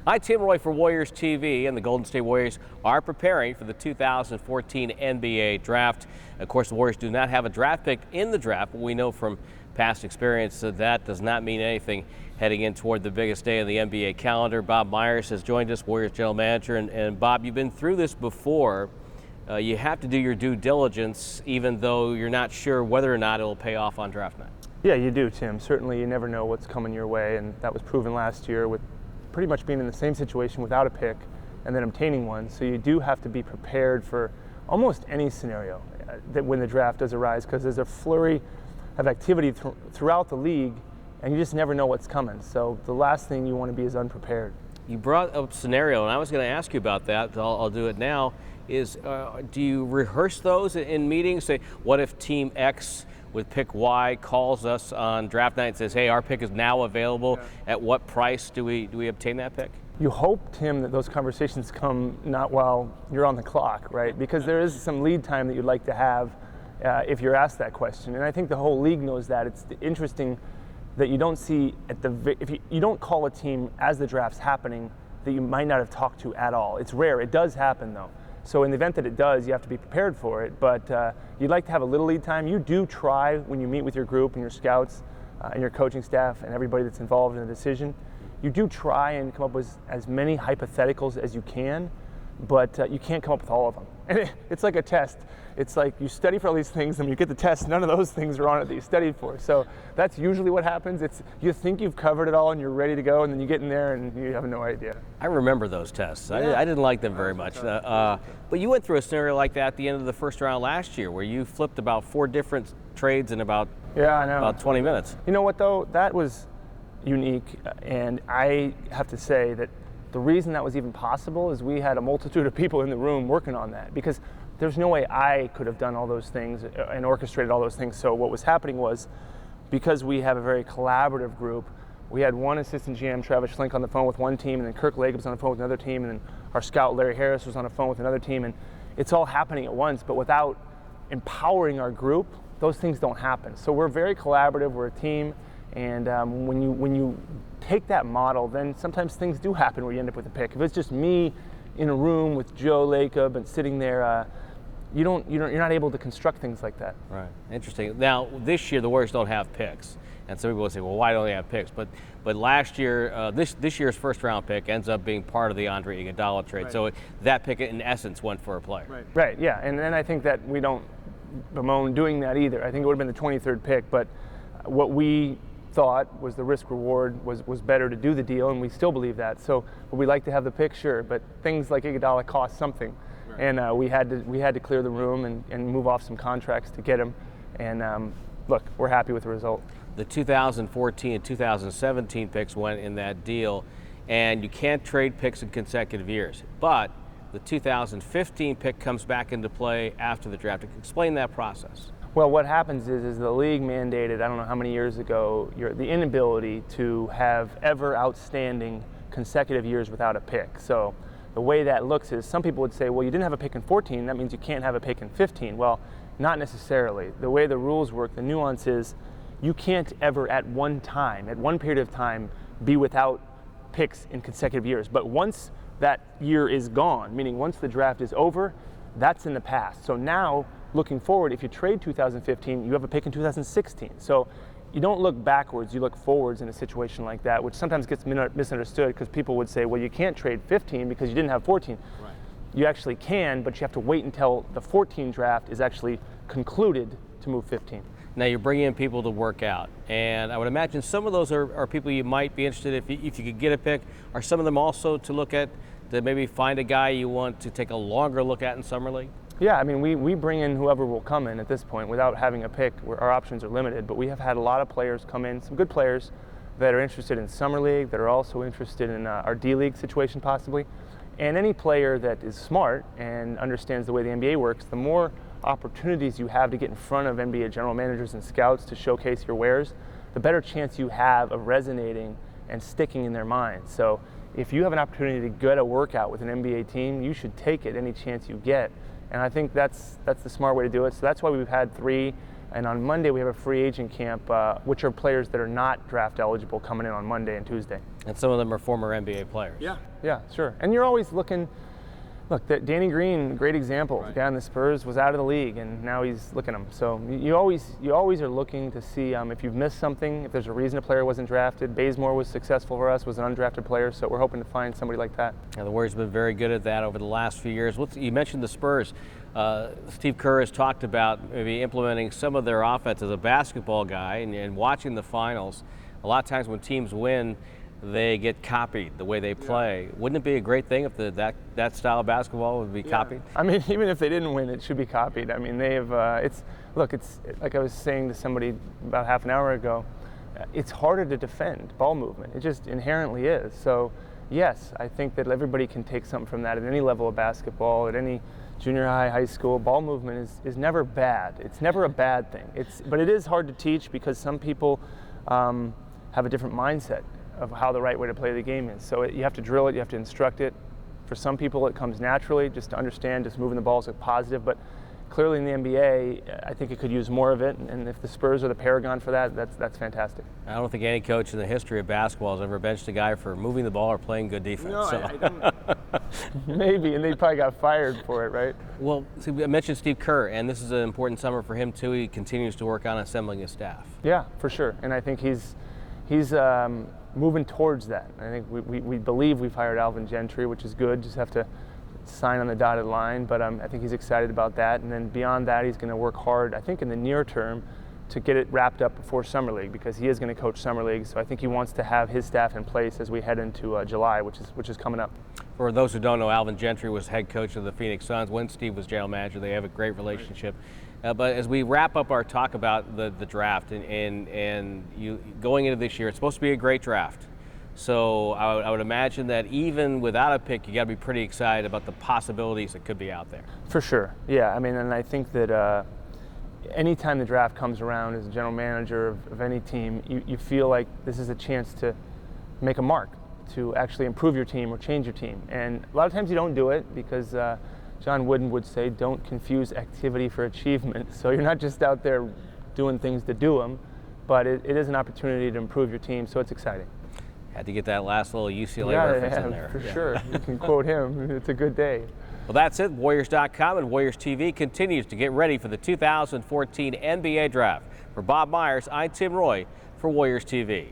Hi, Tim Roye for Warriors TV, and the Golden State Warriors are preparing for the 2014 NBA Draft. Of course, the Warriors do not have a draft pick in the draft, but we know from past experience that does not mean anything heading in toward the biggest day of the NBA calendar. Bob Myers has joined us, Warriors General Manager, and Bob, you've been through this before. You have to do your due diligence, even though you're not sure whether or not it will pay off on draft night. Yeah, you do, Tim. Certainly, you never know what's coming your way, and that was proven last year with pretty much being in the same situation without a pick and then obtaining one. So you do have to be prepared for almost any scenario that when the draft does arise, because there's a flurry of activity throughout the league, and you just never know what's coming. So the last thing you want to be is unprepared. You brought up a scenario, and I was going to ask you about that, so I'll do it now. Do you rehearse those in meetings? Say, what if Team X with pick Y calls us on draft night and says, hey, our pick is now available. Yeah. At what price do we obtain that pick? You hope, Tim, that those conversations come not while you're on the clock, right? Because there is some lead time that you'd like to have if you're asked that question. And I think the whole league knows that. It's interesting that you don't see if you don't call a team as the draft's happening that you might not have talked to at all. It's rare. It does happen, though. So in the event that it does, you have to be prepared for it, but you'd like to have a little lead time. You do try when you meet with your group and your scouts and your coaching staff and everybody that's involved in the decision. You do try and come up with as many hypotheticals as you can, but you can't come up with all of them. And it's like a test. It's like you study for all these things, and when you get the test, none of those things are on it that you studied for. So that's usually what happens. It's you think you've covered it all and you're ready to go, and then you get in there and you have no idea. I remember those tests. Yeah. I didn't like them very much. But you went through a scenario like that at the end of the first round last year, where you flipped about 4 different trades in about 20 minutes. You know what, though? That was unique, and I have to say that the reason that was even possible is we had a multitude of people in the room working on that, because there's no way I could have done all those things and orchestrated all those things. So what was happening was, because we have a very collaborative group, we had one assistant GM, Travis Schlink, on the phone with one team, and then Kirk Lacob was on the phone with another team, and then our scout, Larry Harris, was on the phone with another team, and it's all happening at once. But without empowering our group, those things don't happen. So we're very collaborative, we're a team, and when you take that model, then sometimes things do happen where you end up with a pick. If it's just me in a room with Joe Lacob and sitting there, you're not able to construct things like that. Right. Interesting. Now, this year the Warriors don't have picks, and some people will say, well, why don't they have picks? But last year, this year's first round pick ends up being part of the Andre Iguodala trade. Right. So that pick, in essence, went for a player. Right. Right. Yeah. And I think that we don't bemoan doing that either. I think it would have been the 23rd pick, but what we thought was the risk reward was better to do the deal, and we still believe that. So would we like to have the pick? Sure, but things like Iguodala cost something. Right. And we had to clear the room and move off some contracts to get him. And look, we're happy with the result. The 2014 and 2017 picks went in that deal, and you can't trade picks in consecutive years. But the 2015 pick comes back into play after the draft. Explain that process. Well, what happens is the league mandated, I don't know how many years ago, the inability to have ever outstanding consecutive years without a pick. So the way that looks is, some people would say, well, you didn't have a pick in 14, that means you can't have a pick in 15. Well, not necessarily. The way the rules work, the nuance is, you can't ever at one period of time, be without picks in consecutive years. But once that year is gone, meaning once the draft is over, that's in the past. So now, looking forward, if you trade 2015, you have a pick in 2016. So you don't look backwards, you look forwards in a situation like that, which sometimes gets misunderstood, because people would say, well, you can't trade 15 because you didn't have 14. Right. You actually can, but you have to wait until the 14 draft is actually concluded to move 15. Now you're bringing in people to work out, and I would imagine some of those are people you might be interested if you could get a pick. Are some of them also to look at, to maybe find a guy you want to take a longer look at in Summer League? Yeah, I mean, we bring in whoever will come in at this point without having a pick. Our options are limited, but we have had a lot of players come in, some good players that are interested in Summer League, that are also interested in our D-League situation possibly. And any player that is smart and understands the way the NBA works, the more opportunities you have to get in front of NBA general managers and scouts to showcase your wares, the better chance you have of resonating and sticking in their minds. So if you have an opportunity to get a workout with an NBA team, you should take it any chance you get. And I think that's the smart way to do it. So that's why we've had 3 And on Monday, we have a free agent camp, which are players that are not draft eligible coming in on Monday and Tuesday. And some of them are former NBA players. Yeah, sure. And you're always looking. Look, Danny Green, great example. Right. The guy in the Spurs was out of the league, and now he's looking at him. So you always are looking to see if you've missed something, if there's a reason a player wasn't drafted. Bazemore was successful for us, was an undrafted player, so we're hoping to find somebody like that. And the Warriors have been very good at that over the last few years. You mentioned the Spurs. Steve Kerr has talked about maybe implementing some of their offense as a basketball guy, and watching the finals. A lot of times when teams win, they get copied the way they play. Wouldn't it be a great thing if that style of basketball would be copied? I mean, even if they didn't win, it should be copied. I mean, they have. It's like I was saying to somebody about half an hour ago. It's harder to defend ball movement. It just inherently is. So, yes, I think that everybody can take something from that at any level of basketball, at any junior high, high school. Ball movement is never bad. It's never a bad thing. But it is hard to teach because some people have a different mindset of how the right way to play the game is. So you have to drill it, you have to instruct it. For some people it comes naturally, just to understand, just moving the ball is a positive, but clearly in the NBA, I think it could use more of it, and if the Spurs are the paragon for that, that's fantastic. I don't think any coach in the history of basketball has ever benched a guy for moving the ball or playing good defense. No, so. I don't. Maybe, and they probably got fired for it, right? Well, see, I mentioned Steve Kerr, and this is an important summer for him too. He continues to work on assembling his staff. Yeah, for sure, and I think he's moving towards that. I think we believe we've hired Alvin Gentry, which is good. Just have to sign on the dotted line, but I think he's excited about that. And then beyond that, he's going to work hard, I think in the near term, to get it wrapped up before Summer League, because he is going to coach Summer League. So I think he wants to have his staff in place as we head into July, which is coming up. For those who don't know, Alvin Gentry was head coach of the Phoenix Suns when Steve was general manager. They have a great relationship. But as we wrap up our talk about the draft and you going into this year, it's supposed to be a great draft. So I would imagine that even without a pick, you got to be pretty excited about the possibilities that could be out there. For sure, yeah. I mean, and I think that anytime the draft comes around as a general manager of any team, you feel like this is a chance to make a mark, to actually improve your team or change your team. And a lot of times you don't do it because John Wooden would say, don't confuse activity for achievement. So you're not just out there doing things to do them, but it is an opportunity to improve your team, so it's exciting. Had to get that last little UCLA reference in there. For sure. You can quote him. It's a good day. Well, that's it. Warriors.com and Warriors TV continues to get ready for the 2014 NBA Draft. For Bob Myers, I'm Tim Roye for Warriors TV.